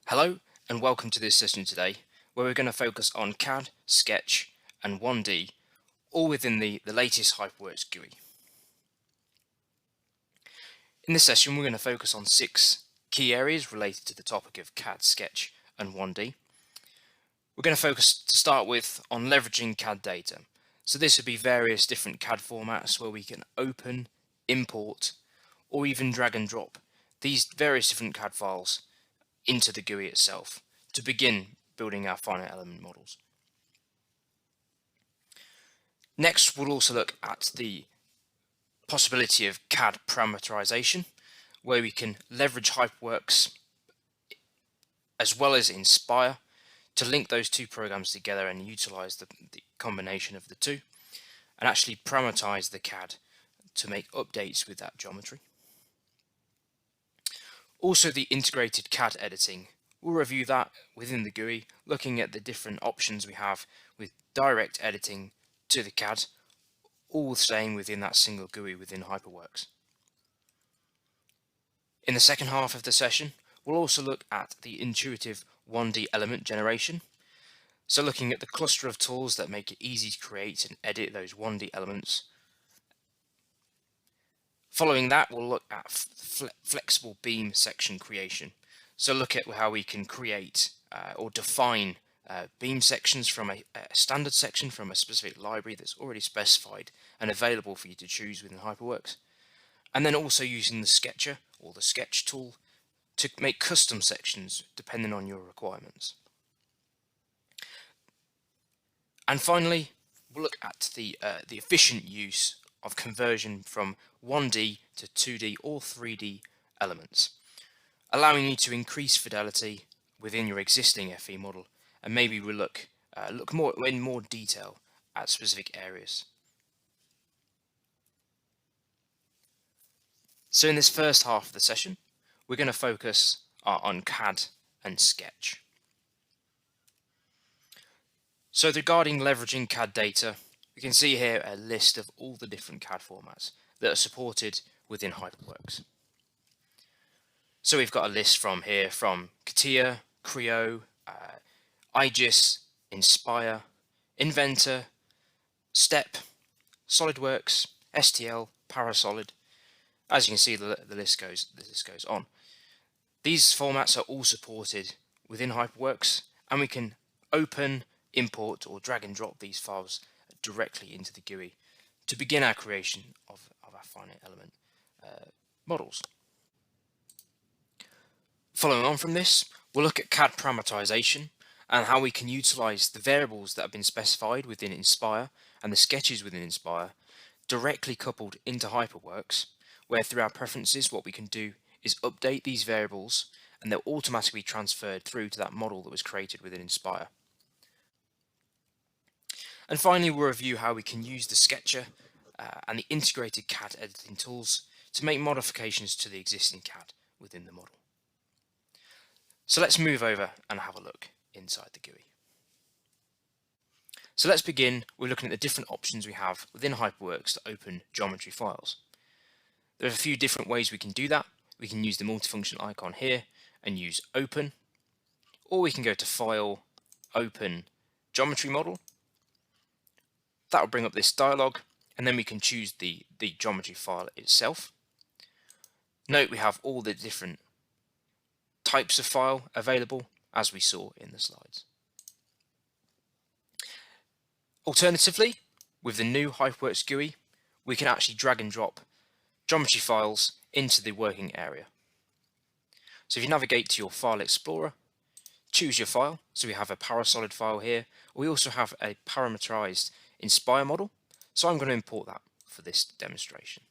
Hello and welcome to this session today where we're going to focus on CAD, Sketch and 1D, all within the latest HyperWorks GUI. In this session we're going to focus on 6 key areas related to the topic of CAD, Sketch and 1D. We're going to focus to start with on leveraging CAD data. So this would be various different CAD formats where we can open, import or even drag and drop these various different CAD files into the GUI itself to begin building our finite element models. Next, we'll also look at the possibility of CAD parameterization, where we can leverage HyperWorks as well as Inspire to link those two programs together and utilize the combination of the two and actually parameterize the CAD to make updates with that geometry. Also, the integrated CAD editing. We'll review that within the GUI, looking at the different options we have with direct editing to the CAD, all staying within that single GUI within HyperWorks. In the second half of the session, we'll also look at the intuitive 1D element generation. So looking at the cluster of tools that make it easy to create and edit those 1D elements. Following that, we'll look at flexible beam section creation. So look at how we can create or define beam sections from a standard section from a specific library that's already specified and available for you to choose within HyperWorks. And then also using the sketcher or the sketch tool to make custom sections depending on your requirements. And finally, we'll look at the efficient use of conversion from 1D to 2D or 3D elements, allowing you to increase fidelity within your existing FE model, and maybe we'll look in more detail at specific areas. So in this first half of the session, we're going to focus on CAD and Sketch. So regarding leveraging CAD data, we can see here a list of all the different CAD formats that are supported within HyperWorks. So we've got a list from here from CATIA, Creo, IGIS, Inspire, Inventor, STEP, SolidWorks, STL, Parasolid. As you can see, the list goes on. These formats are all supported within HyperWorks, and we can open, import, or drag and drop these files directly into the GUI to begin our creation of our finite element models. Following on from this, we'll look at CAD parameterization and how we can utilize the variables that have been specified within Inspire and the sketches within Inspire directly coupled into HyperWorks, where through our preferences what we can do is update these variables and they're automatically transferred through to that model that was created within Inspire. And finally, we'll review how we can use the sketcher and the integrated CAD editing tools to make modifications to the existing CAD within the model. So let's move over and have a look inside the GUI. So let's begin with looking at the different options we have within HyperWorks to open geometry files. There are a few different ways we can do that. We can use the multifunction icon here and use Open, or we can go to File, Open, Geometry Model. That will bring up this dialog, and then we can choose the geometry file itself. Note we have all the different types of file available as we saw in the slides. Alternatively, with the new HyperWorks GUI, we can actually drag and drop geometry files into the working area. So if you navigate to your File Explorer, choose your file. So we have a Parasolid file here. We also have a parameterized Inspire model. So I'm going to import that for this demonstration.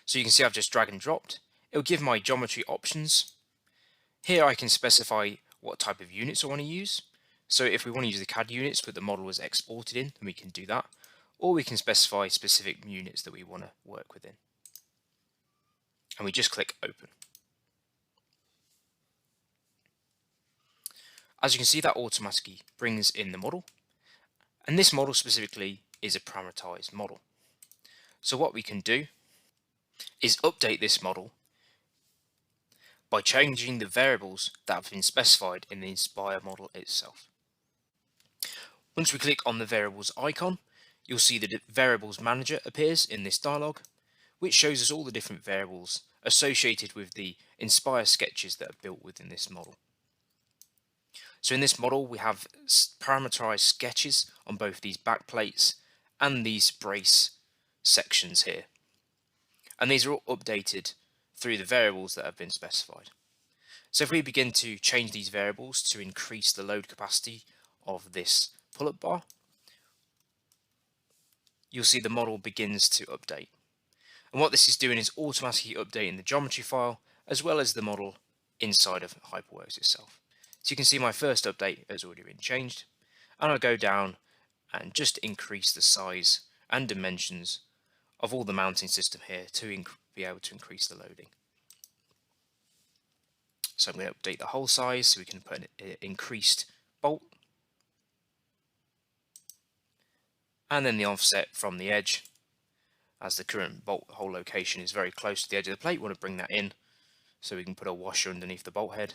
So you can see I've just drag and dropped. It will give my geometry options. Here I can specify what type of units I want to use. So if we want to use the CAD units but the model was exported in, then we can do that. Or we can specify specific units that we want to work within. And we just click Open. As you can see, that automatically brings in the model. And this model specifically is a parameterized model. So what we can do is update this model by changing the variables that have been specified in the Inspire model itself. Once we click on the variables icon, you'll see the variables manager appears in this dialog, which shows us all the different variables associated with the Inspire sketches that are built within this model. So in this model, we have parameterized sketches on both these back plates and these brace sections here. And these are all updated through the variables that have been specified. So if we begin to change these variables to increase the load capacity of this pull-up bar, you'll see the model begins to update. And what this is doing is automatically updating the geometry file as well as the model inside of HyperWorks itself. So you can see my first update has already been changed, and I'll go down and just increase the size and dimensions of all the mounting system here to be able to increase the loading. So I'm going to update the hole size so we can put an increased bolt, and then the offset from the edge, as the current bolt hole location is very close to the edge of the plate. We want to bring that in so we can put a washer underneath the bolt head,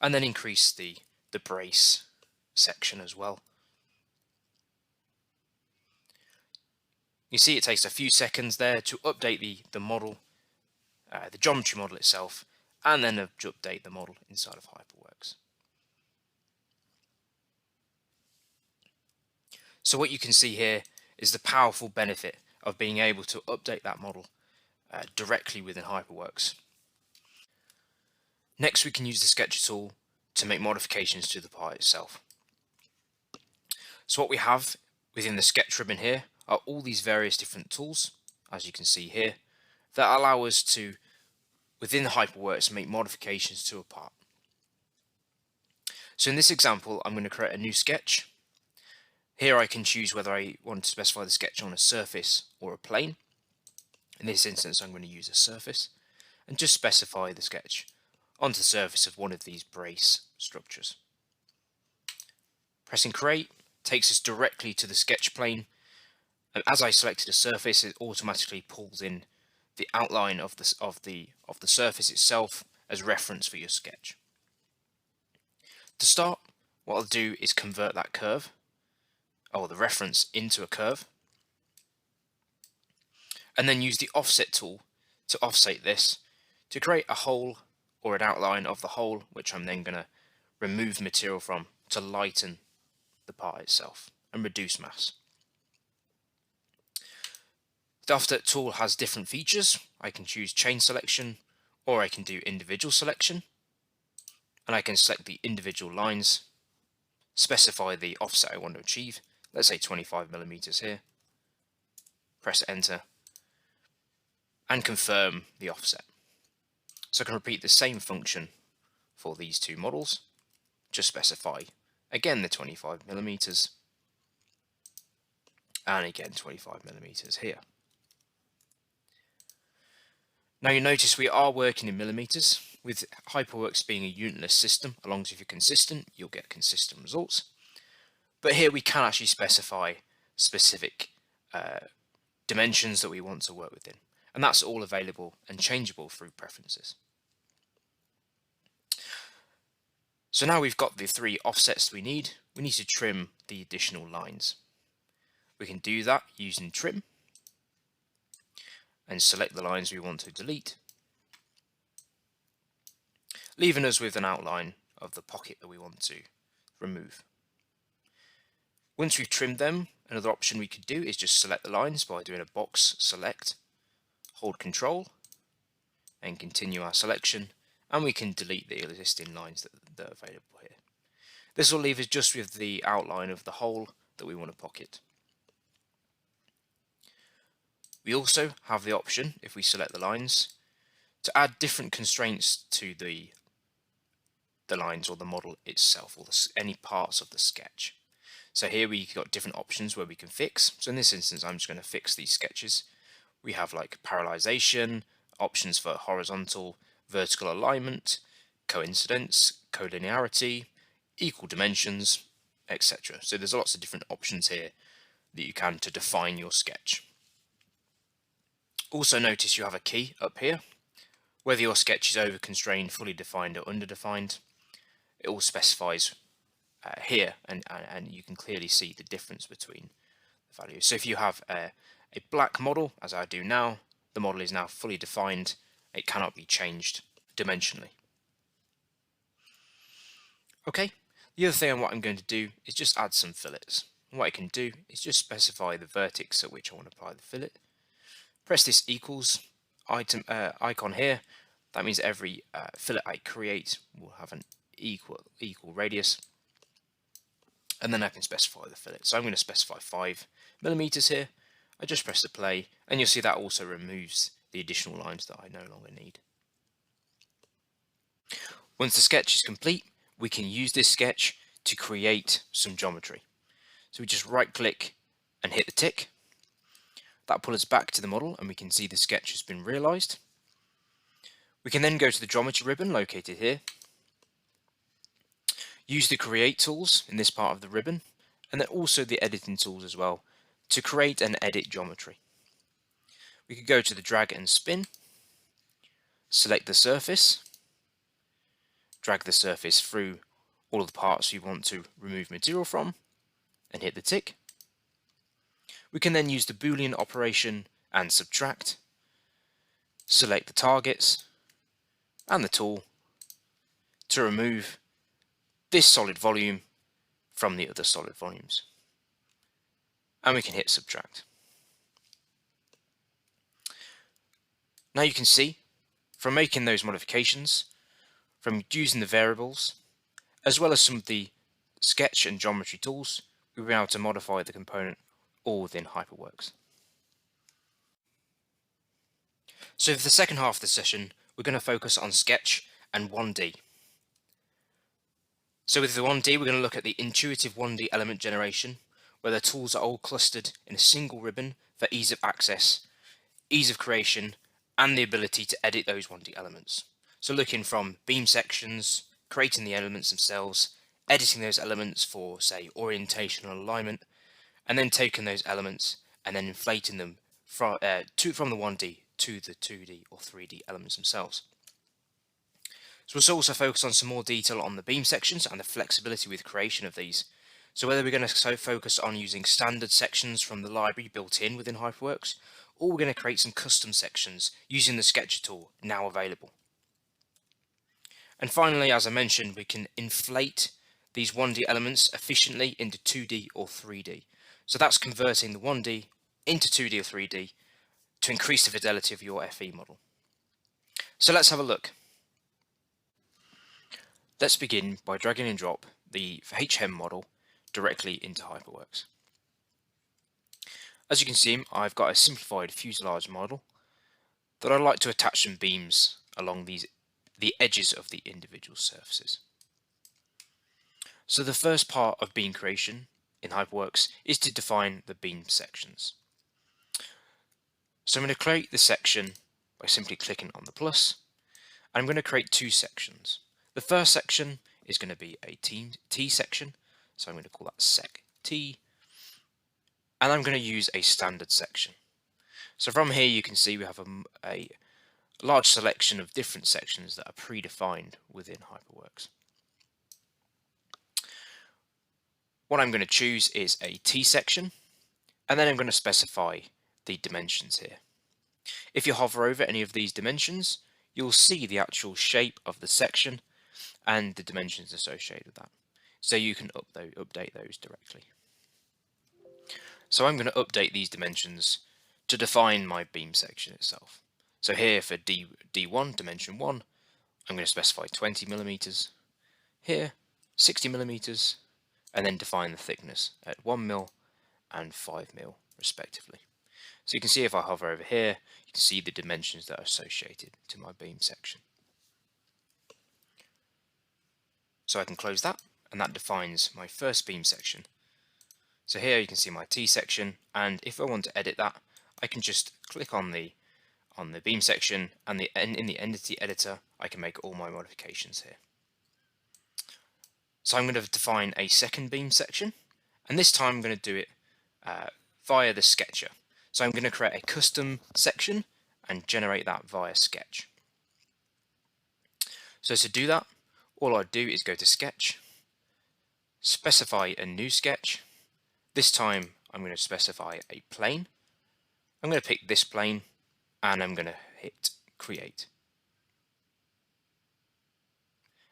and then increase the brace section as well. You see it takes a few seconds there to update the model, the geometry model itself, and then to update the model inside of HyperWorks. So what you can see here is the powerful benefit of being able to update that model directly within HyperWorks. Next, we can use the Sketcher tool to make modifications to the part itself. So what we have within the sketch ribbon here are all these various different tools, as you can see here, that allow us to, within HyperWorks, make modifications to a part. So in this example, I'm going to create a new sketch. Here I can choose whether I want to specify the sketch on a surface or a plane. In this instance, I'm going to use a surface and just specify the sketch onto the surface of one of these brace structures. Pressing create takes us directly to the sketch plane, and as I selected a surface, it automatically pulls in the outline of the surface itself as reference for your sketch. To start, what I'll do is convert that curve, or the reference, into a curve, and then use the offset tool to offset this to create a hole or an outline of the hole, which I'm then going to remove material from to lighten the part itself and reduce mass. The offset tool has different features. I can choose chain selection, or I can do individual selection, and I can select the individual lines, specify the offset I want to achieve, let's say 25mm here, press enter, and confirm the offset. So I can repeat the same function for these two models, just specify again the 25mm, and again 25mm here. Now you notice we are working in millimeters. With HyperWorks being a unitless system, as long as if you're consistent, you'll get consistent results. But here we can actually specify specific dimensions that we want to work within. And that's all available and changeable through preferences. So now we've got the three offsets we need to trim the additional lines. We can do that using trim and select the lines we want to delete, leaving us with an outline of the pocket that we want to remove. Once we've trimmed them, another option we could do is just select the lines by doing a box select, hold Control, and continue our selection, and we can delete the existing lines that are available here. This will leave us just with the outline of the hole that we want to pocket. We also have the option, if we select the lines, to add different constraints to the lines or the model itself, or any parts of the sketch. So here we've got different options where we can fix. So in this instance, I'm just going to fix these sketches. We have like parallelization, options for horizontal, vertical alignment, coincidence, collinearity, equal dimensions, etc. So there's lots of different options here that you can to define your sketch. Also notice you have a key up here, Whether your sketch is over-constrained, fully defined or underdefined, it all specifies here, and you can clearly see the difference between the values. So if you have a black model, as I do now, the model is now fully defined. It cannot be changed dimensionally. Okay, the other thing what I'm going to do is just add some fillets. What I can do is just specify the vertex at which I want to apply the fillet. Press this equals icon here. That means every fillet I create will have an equal radius, and then I can specify the fillet. So I'm going to specify 5mm here. I just press the play, and you'll see that also removes the additional lines that I no longer need. Once the sketch is complete, we can use this sketch to create some geometry. So we just right click and hit the tick. That pulls us back to the model, and we can see the sketch has been realized. We can then go to the geometry ribbon located here, use the create tools in this part of the ribbon, and then also the editing tools as well to create and edit geometry. We could go to the drag and spin, select the surface, drag the surface through all of the parts you want to remove material from, and hit the tick. We can then use the Boolean operation and subtract, select the targets and the tool to remove this solid volume from the other solid volumes. And we can hit subtract. Now you can see, from making those modifications, from using the variables, as well as some of the sketch and geometry tools, we'll be able to modify the component all within HyperWorks. So for the second half of the session, we're going to focus on sketch and 1D. So with the 1D, we're going to look at the intuitive 1D element generation, where the tools are all clustered in a single ribbon for ease of access, ease of creation, and the ability to edit those 1D elements. So looking from beam sections, creating the elements themselves, editing those elements for, say, orientation and alignment, and then taking those elements and then inflating them from the 1D to the 2D or 3D elements themselves. So we'll also focus on some more detail on the beam sections and the flexibility with creation of these. So whether we're going to focus on using standard sections from the library built in within HyperWorks, or we're going to create some custom sections using the Sketcher tool now available. And finally, as I mentioned, we can inflate these 1D elements efficiently into 2D or 3D. So that's converting the 1D into 2D or 3D to increase the fidelity of your FE model. So let's have a look. Let's begin by dragging and drop the HM model directly into HyperWorks. As you can see, I've got a simplified fuselage model that I'd like to attach some beams along the edges of the individual surfaces. So the first part of beam creation in HyperWorks is to define the beam sections. So I'm going to create the section by simply clicking on the plus, and I'm going to create two sections. The first section is going to be a T section, so I'm going to call that sec T, and I'm going to use a standard section. So from here you can see we have a large selection of different sections that are predefined within HyperWorks. What I'm going to choose is a T section, and then I'm going to specify the dimensions here. If you hover over any of these dimensions, you'll see the actual shape of the section and the dimensions associated with that. So you can update those directly. So I'm going to update these dimensions to define my beam section itself. So here for D1, dimension 1, I'm going to specify 20mm. Here, 60mm, and then define the thickness at 1mm and 5mm respectively. So you can see if I hover over here, you can see the dimensions that are associated to my beam section. So I can close that, and that defines my first beam section. So here you can see my T section, and if I want to edit that, I can just click on the beam section, and in the entity editor I can make all my modifications here. So I'm going to define a second beam section, and this time I'm going to do it via the sketcher. So I'm going to create a custom section and generate that via sketch. So to do that, all I'd do is go to Sketch, specify a new sketch. This time I'm going to specify a plane. I'm going to pick this plane and I'm going to hit Create.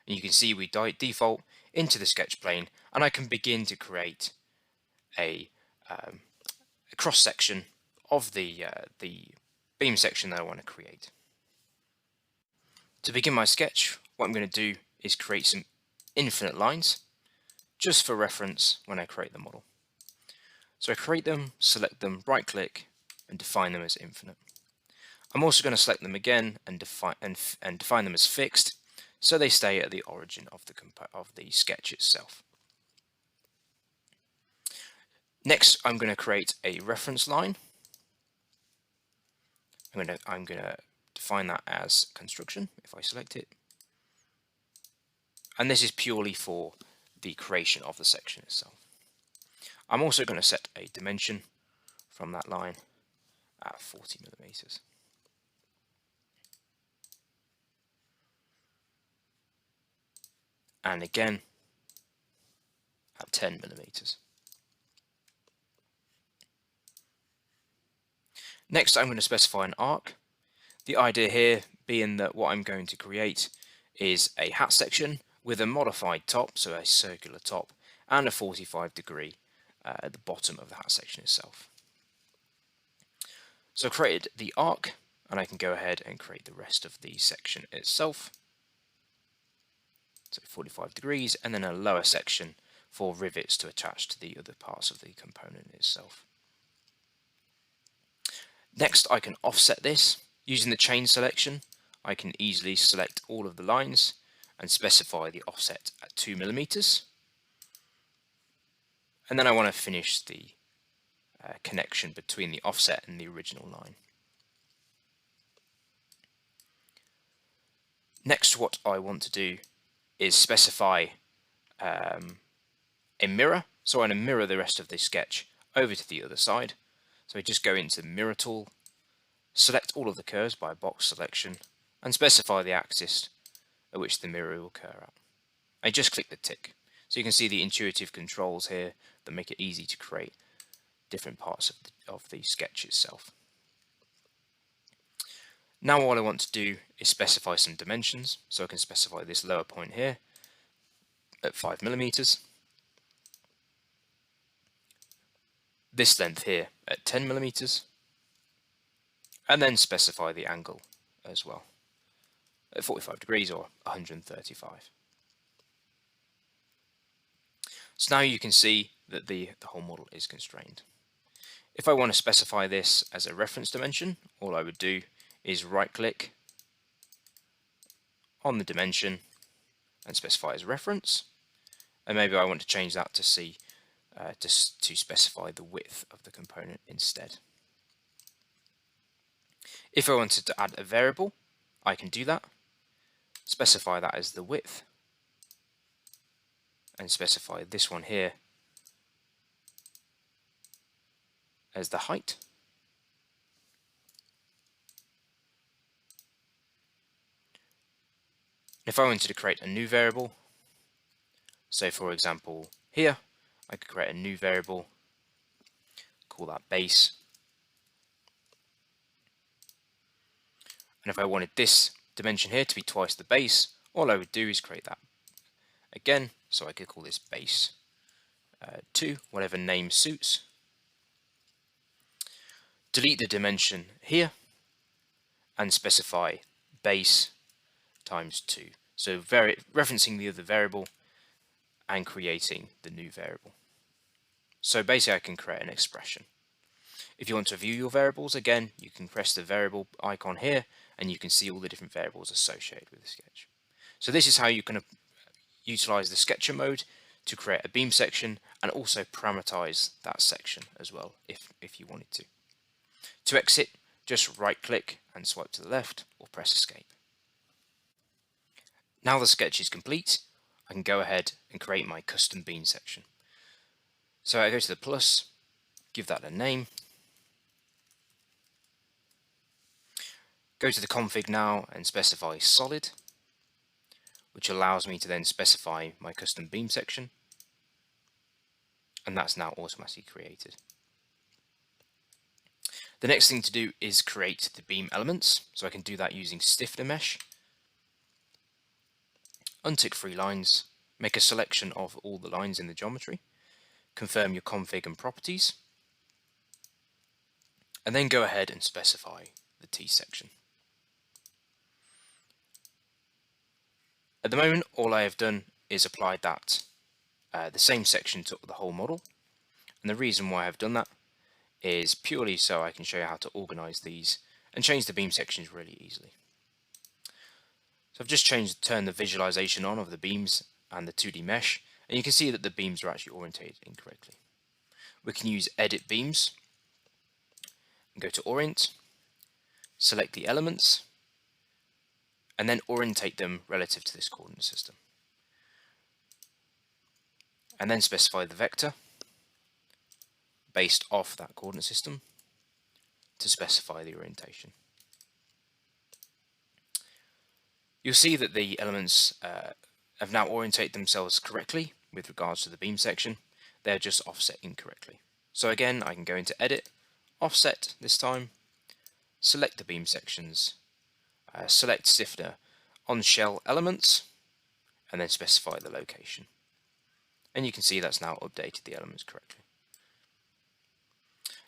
And you can see we default into the sketch plane, and I can begin to create a cross section of the beam section that I want to create. To begin my sketch, what I'm going to do is create some infinite lines, just for reference when I create the model. So I create them, select them, right click, and define them as infinite. I'm also going to select them again and define them as fixed, so they stay at the origin of the sketch itself. Next, I'm going to create a reference line. I'm going to define that as construction if I select it, and this is purely for the creation of the section itself. I'm also going to set a dimension from that line at 40 millimeters. And again at 10 millimeters. Next, I'm going to specify an arc. The idea here being that what I'm going to create is a hat section with a modified top, so a circular top, and a 45-degree at the bottom of the hat section itself. So I created the arc, and I can go ahead and create the rest of the section itself. So 45 degrees, and then a lower section for rivets to attach to the other parts of the component itself. Next, I can offset this. Using the chain selection, I can easily select all of the lines and specify the offset at 2 millimeters. And then I want to finish the connection between the offset and the original line. Next, what I want to do is specify a mirror. So I want to mirror the rest of the sketch over to the other side. So I just go into the mirror tool, select all of the curves by box selection, and specify the axis at which the mirror will occur at. I just click the tick. So you can see the intuitive controls here that make it easy to create different parts of the sketch itself. Now all I want to do is specify some dimensions. So I can specify this lower point here at 5 millimeters. This length here at 10 millimeters. And then specify the angle as well at 45 degrees or 135. So now you can see that the whole model is constrained. If I want to specify this as a reference dimension, all I would do is right click on the dimension and specify as reference, and maybe I want to change that to see to specify the width of the component instead. If I wanted to add a variable, I can do that, specify that as the width, and specify this one here as the height. If I wanted to create a new variable, so for example here, I could create a new variable, call that base. And if I wanted this dimension here to be twice the base, all I would do is create that again. So I could call this base 2, whatever name suits. Delete the dimension here and specify base times 2. So referencing the other variable and creating the new variable. So basically I can create an expression. If you want to view your variables, again, you can press the variable icon here and you can see all the different variables associated with the sketch. So this is how you can utilize the sketcher mode to create a beam section and also parameterize that section as well if you wanted to. To exit, just right click and swipe to the left or press escape. Now the sketch is complete, I can go ahead and create my custom beam section. So I go to the plus, give that a name, go to the config now and specify solid, which allows me to then specify my custom beam section, and that's now automatically created. The next thing to do is create the beam elements, so I can do that using stiffener mesh. Untick 3 lines, make a selection of all the lines in the geometry, confirm your config and properties, and then go ahead and specify the T section. At the moment, all I have done is applied that the same section to the whole model, and the reason why I've done that is purely so I can show you how to organize these and change the beam sections really easily. So I've just turned the visualization on of the beams and the 2D mesh, and you can see that the beams are actually orientated incorrectly. We can use edit beams and go to orient, select the elements, and then orientate them relative to this coordinate system. And then specify the vector based off that coordinate system to specify the orientation. You'll see that the elements have now orientated themselves correctly with regards to the beam section. They're just offset incorrectly. So again, I can go into edit, offset this time, select the beam sections, select stiffener on shell elements, and then specify the location. And you can see that's now updated the elements correctly.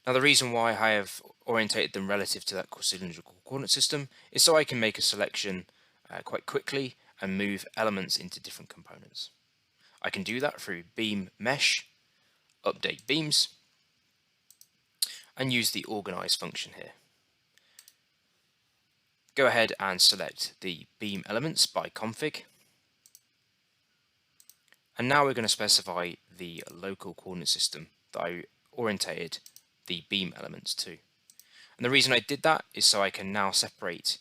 Now the reason why I have orientated them relative to that cylindrical coordinate system is so I can make a selection quite quickly and move elements into different components. I can do that through beam mesh, update beams, and use the organize function here. Go ahead and select the beam elements by config. And now we're going to specify the local coordinate system that I orientated the beam elements to. And the reason I did that is so I can now separate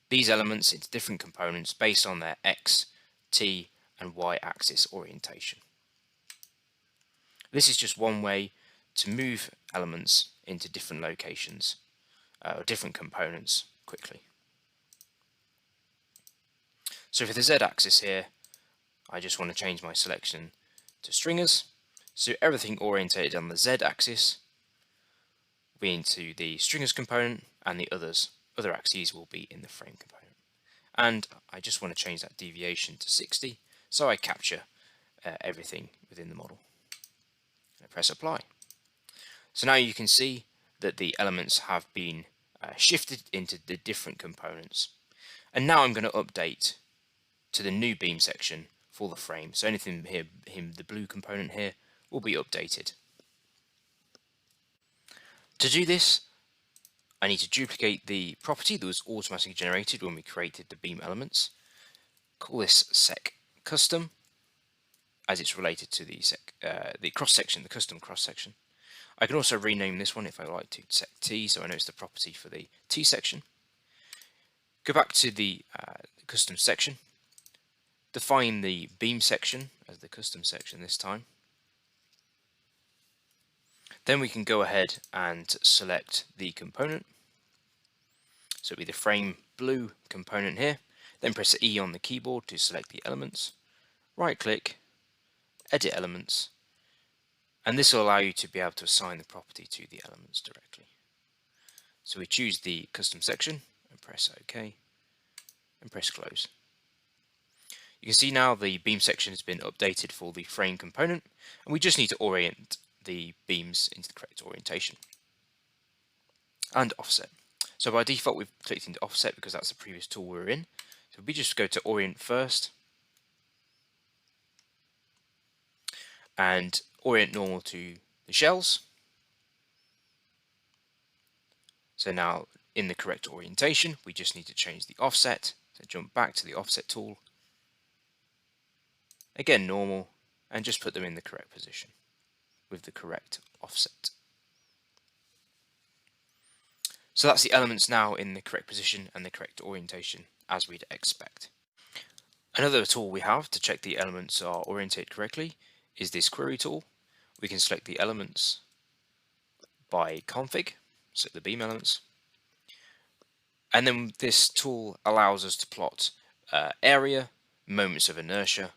these elements into different components based on their X, T, and Y axis orientation. This is just one way to move elements into different locations or different components quickly. So for the Z axis here, I just want to change my selection to stringers, so everything orientated on the Z axis will be into the stringers component, and the other axes will be in the frame component. And I just want to change that deviation to 60, so I capture everything within the model. And I press apply. So now you can see that the elements have been shifted into the different components. And now I'm going to update to the new beam section for the frame. So anything here, the blue component here, will be updated. To do this, I need to duplicate the property that was automatically generated when we created the beam elements. Call this sec custom, as it's related to the cross section, the custom cross section. I can also rename this one if I like to, sec t, so I know it's the property for the t section. Go back to the custom section. Define the beam section as the custom section this time. Then we can go ahead and select the component. So it'll be the frame blue component here. Then press E on the keyboard to select the elements. Right click, edit elements, and this will allow you to be able to assign the property to the elements directly. So we choose the custom section and press OK and press close. You can see now the beam section has been updated for the frame component, and we just need to orient the beams into the correct orientation. And offset. So by default we've clicked into offset because that's the previous tool we were in. So we just go to orient first and orient normal to the shells. So now in the correct orientation we just need to change the offset. So jump back to the offset tool. Again normal, and just put them in the correct position with the correct offset. So that's the elements now in the correct position and the correct orientation as we'd expect. Another tool we have to check the elements are oriented correctly is this query tool. We can select the elements by config, select the beam elements, and then this tool allows us to plot area, moments of inertia,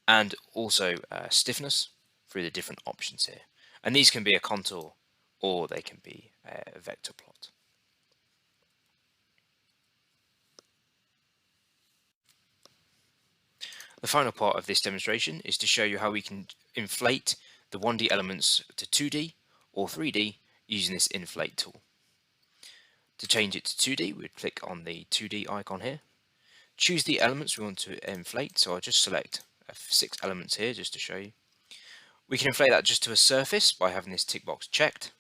and also stiffness through the different options here. And these can be a contour or they can be a vector plot. The final part of this demonstration is to show you how we can inflate the 1D elements to 2D or 3D using this inflate tool. To change it to 2D, we'd click on the 2D icon here, choose the elements we want to inflate, so I'll just select 6 elements here just to show you. We can inflate that just to a surface by having this tick box checked,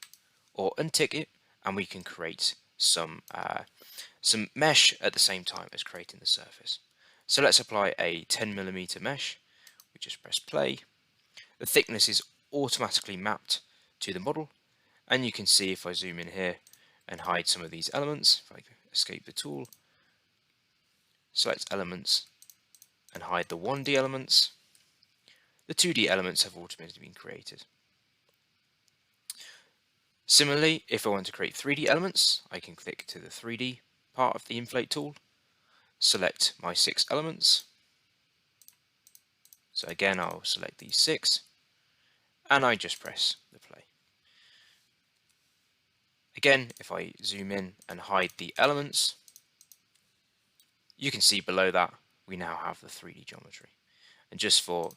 or untick it, and we can create some mesh at the same time as creating the surface. So let's apply a 10mm mesh. We just press play. The thickness is automatically mapped to the model, and you can see if I zoom in here and hide some of these elements, if I escape the tool, select elements and hide the 1D elements, the 2D elements have automatically been created. Similarly, if I want to create 3D elements, I can click to the 3D part of the inflate tool, select my 6 elements. So again, I'll select these 6, and I just press the play. Again, if I zoom in and hide the elements, you can see below that we now have the 3D geometry. And just for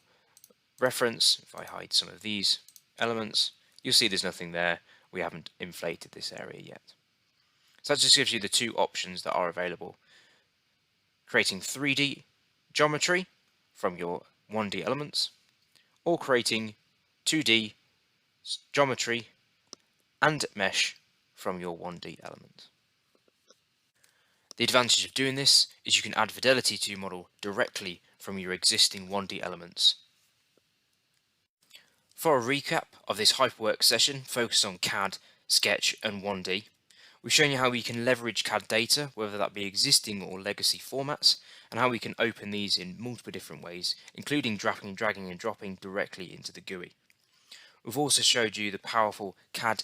reference, if I hide some of these elements, you'll see there's nothing there. We haven't inflated this area yet. So that just gives you the 2 options that are available: creating 3D geometry from your 1D elements, or creating 2D geometry and mesh from your 1D element. The advantage of doing this is you can add fidelity to your model directly from your existing 1D elements. For a recap of this HyperWorks session focused on CAD, Sketch and 1D, we've shown you how we can leverage CAD data, whether that be existing or legacy formats, and how we can open these in multiple different ways, including dragging and dropping directly into the GUI. We've also showed you the powerful CAD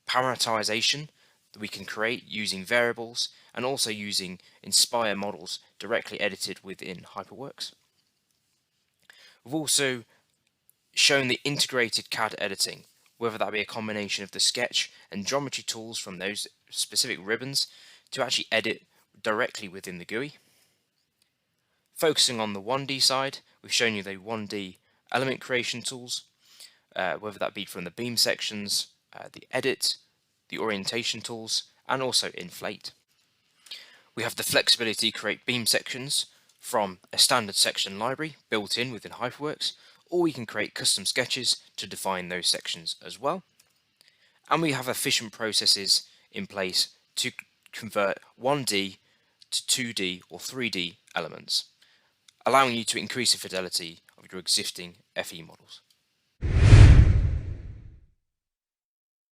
parameterization that we can create using variables and also using Inspire models directly edited within HyperWorks. We've also shown the integrated CAD editing, whether that be a combination of the sketch and geometry tools from those specific ribbons to actually edit directly within the GUI. Focusing on the 1D side, we've shown you the 1D element creation tools, whether that be from the beam sections, the edit, the orientation tools, and also inflate. We have the flexibility to create beam sections from a standard section library built in within HyperWorks, or we can create custom sketches to define those sections as well. And we have efficient processes in place to convert 1D to 2D or 3D elements, allowing you to increase the fidelity of your existing FE models.